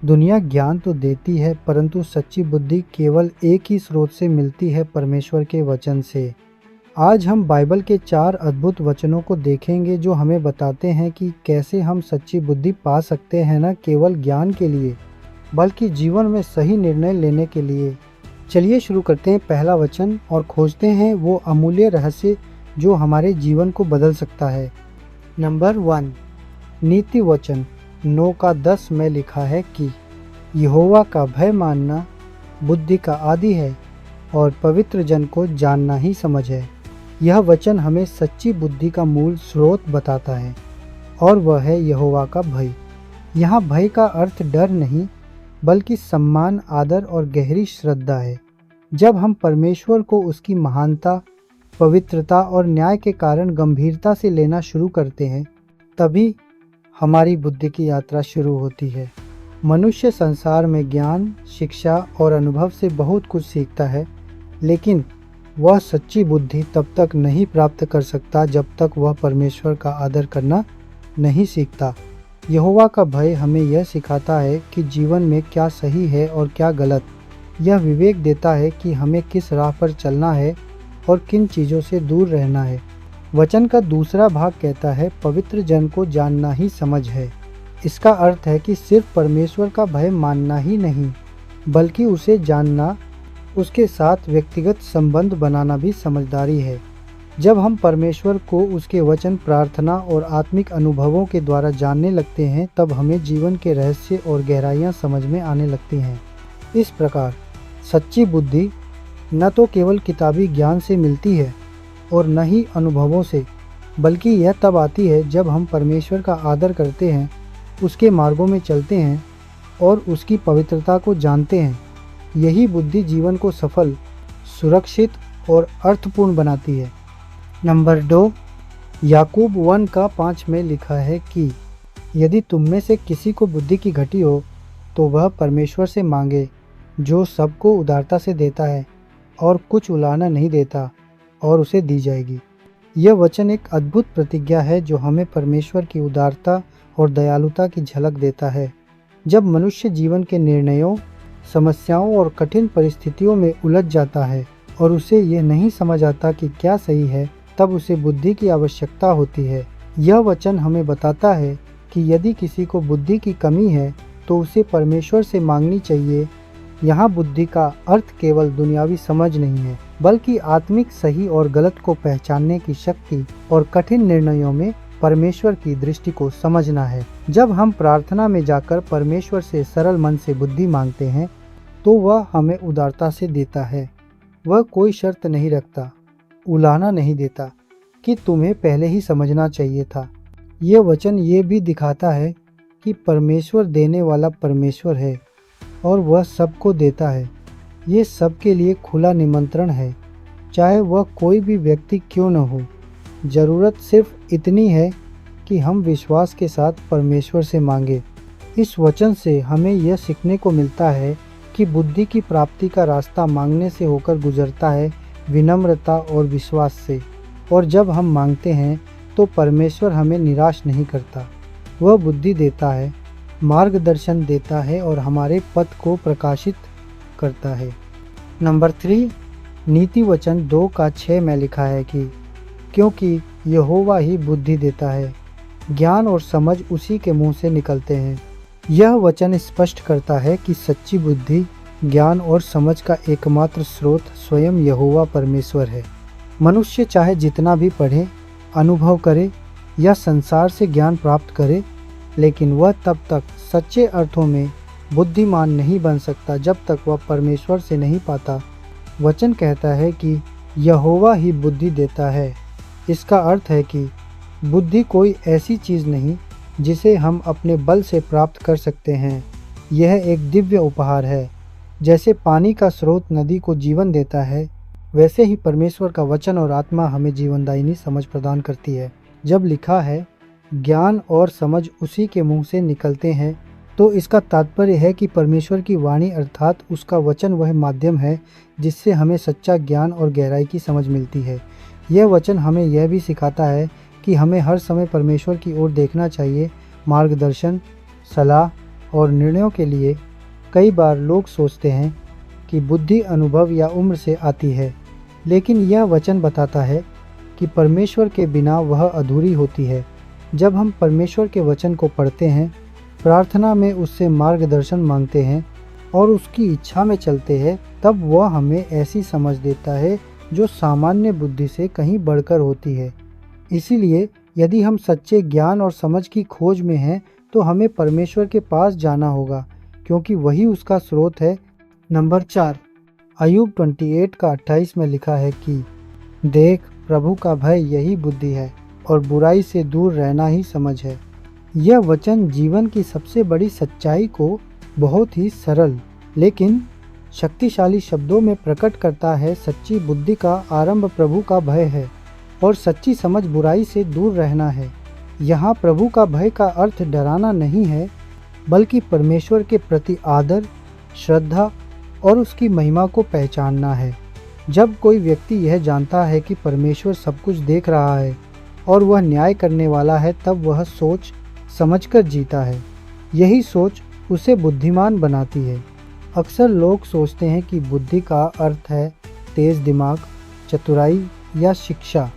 दुनिया ज्ञान तो देती है, परंतु सच्ची बुद्धि केवल एक ही स्रोत से मिलती है, परमेश्वर के वचन से। आज हम बाइबल के 4 अद्भुत वचनों को देखेंगे जो हमें बताते हैं कि कैसे हम सच्ची बुद्धि पा सकते हैं, न केवल ज्ञान के लिए बल्कि जीवन में सही निर्णय लेने के लिए। चलिए शुरू करते हैं पहला वचन और खोजते हैं वो अमूल्य रहस्य जो हमारे जीवन को बदल सकता है। नंबर 1, नीति वचन 9:10 में लिखा है कि यहोवा का भय मानना बुद्धि का आदि है और पवित्र जन को जानना ही समझ है। यह वचन हमें सच्ची बुद्धि का मूल स्रोत बताता है और वह है यहोवा का भय। यहाँ भय का अर्थ डर नहीं बल्कि सम्मान, आदर और गहरी श्रद्धा है। जब हम परमेश्वर को उसकी महानता, पवित्रता और न्याय के कारण गंभीरता से लेना शुरू करते हैं, तभी हमारी बुद्धि की यात्रा शुरू होती है। मनुष्य संसार में ज्ञान, शिक्षा और अनुभव से बहुत कुछ सीखता है, लेकिन वह सच्ची बुद्धि तब तक नहीं प्राप्त कर सकता जब तक वह परमेश्वर का आदर करना नहीं सीखता। यहोवा का भय हमें यह सिखाता है कि जीवन में क्या सही है और क्या गलत। यह विवेक देता है कि हमें किस राह पर चलना है और किन चीज़ों से दूर रहना है। वचन का दूसरा भाग कहता है पवित्र जन को जानना ही समझ है। इसका अर्थ है कि सिर्फ परमेश्वर का भय मानना ही नहीं बल्कि उसे जानना, उसके साथ व्यक्तिगत संबंध बनाना भी समझदारी है। जब हम परमेश्वर को उसके वचन, प्रार्थना और आत्मिक अनुभवों के द्वारा जानने लगते हैं, तब हमें जीवन के रहस्य और गहराइयाँ समझ में आने लगती हैं। इस प्रकार सच्ची बुद्धि न तो केवल किताबी ज्ञान से मिलती है और न ही अनुभवों से, बल्कि यह तब आती है जब हम परमेश्वर का आदर करते हैं, उसके मार्गों में चलते हैं और उसकी पवित्रता को जानते हैं। यही बुद्धि जीवन को सफल, सुरक्षित और अर्थपूर्ण बनाती है। नंबर 2, याकूब 1:5 में लिखा है कि यदि तुम में से किसी को बुद्धि की घटी हो तो वह परमेश्वर से मांगे, जो सबको उदारता से देता है और कुछ उलाहना नहीं देता, और उसे दी जाएगी। यह वचन एक अद्भुत प्रतिज्ञा है जो हमें परमेश्वर की उदारता और दयालुता की झलक देता है। जब मनुष्य जीवन के निर्णयों, समस्याओं और कठिन परिस्थितियों में उलझ जाता है और उसे यह नहीं समझ आता कि क्या सही है, तब उसे बुद्धि की आवश्यकता होती है। यह वचन हमें बताता है कि यदि किसी को बुद्धि की कमी है तो उसे परमेश्वर से मांगनी चाहिए। यहाँ बुद्धि का अर्थ केवल दुनियावी समझ नहीं है, बल्कि आत्मिक सही और गलत को पहचानने की शक्ति और कठिन निर्णयों में परमेश्वर की दृष्टि को समझना है। जब हम प्रार्थना में जाकर परमेश्वर से सरल मन से बुद्धि मांगते हैं, तो वह हमें उदारता से देता है। वह कोई शर्त नहीं रखता, उलाहना नहीं देता कि तुम्हें पहले ही समझना चाहिए था। यह वचन ये भी दिखाता है कि परमेश्वर देने वाला परमेश्वर है और वह सबको देता है। ये सबके लिए खुला निमंत्रण है, चाहे वह कोई भी व्यक्ति क्यों न हो। ज़रूरत सिर्फ इतनी है कि हम विश्वास के साथ परमेश्वर से मांगे। इस वचन से हमें यह सीखने को मिलता है कि बुद्धि की प्राप्ति का रास्ता मांगने से होकर गुजरता है, विनम्रता और विश्वास से। और जब हम मांगते हैं तो परमेश्वर हमें निराश नहीं करता। वह बुद्धि देता है, मार्गदर्शन देता है और हमारे पथ को प्रकाशित करता है। नंबर 3, नीति वचन 2:6 में लिखा है कि क्योंकि यहोवा ही बुद्धि देता है, ज्ञान और समझ उसी के मुंह से निकलते हैं। यह वचन स्पष्ट करता है कि सच्ची बुद्धि, ज्ञान और समझ का एकमात्र स्रोत स्वयं यहोवा परमेश्वर है। मनुष्य चाहे जितना भी पढ़े, अनुभव करे या संसार से ज्ञान प्राप्त करे, लेकिन वह तब तक सच्चे अर्थों में बुद्धिमान नहीं बन सकता जब तक वह परमेश्वर से नहीं पाता। वचन कहता है कि यहोवा ही बुद्धि देता है। इसका अर्थ है कि बुद्धि कोई ऐसी चीज़ नहीं जिसे हम अपने बल से प्राप्त कर सकते हैं। यह एक दिव्य उपहार है। जैसे पानी का स्रोत नदी को जीवन देता है, वैसे ही परमेश्वर का वचन और आत्मा हमें जीवनदायिनी समझ प्रदान करती है। जब लिखा है ज्ञान और समझ उसी के मुंह से निकलते हैं, तो इसका तात्पर्य है कि परमेश्वर की वाणी अर्थात उसका वचन वह माध्यम है जिससे हमें सच्चा ज्ञान और गहराई की समझ मिलती है। यह वचन हमें यह भी सिखाता है कि हमें हर समय परमेश्वर की ओर देखना चाहिए। मार्गदर्शन, सलाह और निर्णयों के लिए कई बार लोग सोचते हैं कि बुद्धि अनुभव या उम्र से आती है, लेकिन यह वचन बताता है कि परमेश्वर के बिना वह अधूरी होती है। जब हम परमेश्वर के वचन को पढ़ते हैं, प्रार्थना में उससे मार्गदर्शन मांगते हैं और उसकी इच्छा में चलते हैं, तब वह हमें ऐसी समझ देता है जो सामान्य बुद्धि से कहीं बढ़कर होती है। इसीलिए यदि हम सच्चे ज्ञान और समझ की खोज में हैं, तो हमें परमेश्वर के पास जाना होगा, क्योंकि वही उसका स्रोत है। नंबर 4, अय्यूब 28 का 28 में लिखा है कि देख, प्रभु का भय यही बुद्धि है और बुराई से दूर रहना ही समझ है। यह वचन जीवन की सबसे बड़ी सच्चाई को बहुत ही सरल लेकिन शक्तिशाली शब्दों में प्रकट करता है। सच्ची बुद्धि का आरंभ प्रभु का भय है और सच्ची समझ बुराई से दूर रहना है। यहाँ प्रभु का भय का अर्थ डराना नहीं है, बल्कि परमेश्वर के प्रति आदर, श्रद्धा और उसकी महिमा को पहचानना है। जब कोई व्यक्ति यह जानता है कि परमेश्वर सब कुछ देख रहा है और वह न्याय करने वाला है, तब वह सोच समझकर जीता है। यही सोच उसे बुद्धिमान बनाती है। अक्सर लोग सोचते हैं कि बुद्धि का अर्थ है तेज दिमाग, चतुराई या शिक्षा,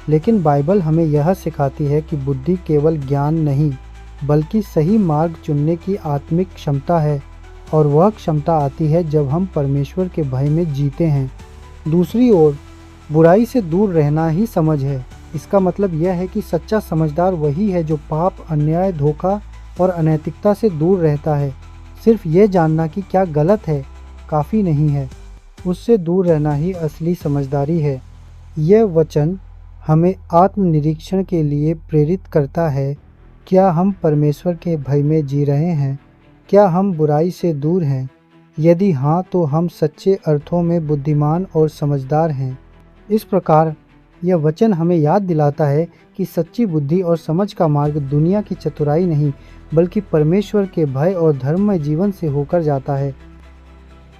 लेकिन बाइबल हमें यह सिखाती है कि बुद्धि केवल ज्ञान नहीं, बल्कि सही मार्ग चुनने की आत्मिक क्षमता है, और वह क्षमता आती है जब हम परमेश्वर के भय में जीते हैं। दूसरी ओर, बुराई से दूर रहना ही समझ है। इसका मतलब यह है कि सच्चा समझदार वही है जो पाप, अन्याय, धोखा और अनैतिकता से दूर रहता है। सिर्फ ये जानना कि क्या गलत है काफ़ी नहीं है, उससे दूर रहना ही असली समझदारी है। यह वचन हमें आत्मनिरीक्षण के लिए प्रेरित करता है। क्या हम परमेश्वर के भय में जी रहे हैं? क्या हम बुराई से दूर हैं? यदि हाँ, तो हम सच्चे अर्थों में बुद्धिमान और समझदार हैं। इस प्रकार यह वचन हमें याद दिलाता है कि सच्ची बुद्धि और समझ का मार्ग दुनिया की चतुराई नहीं, बल्कि परमेश्वर के भय और धर्ममय जीवन से होकर जाता है।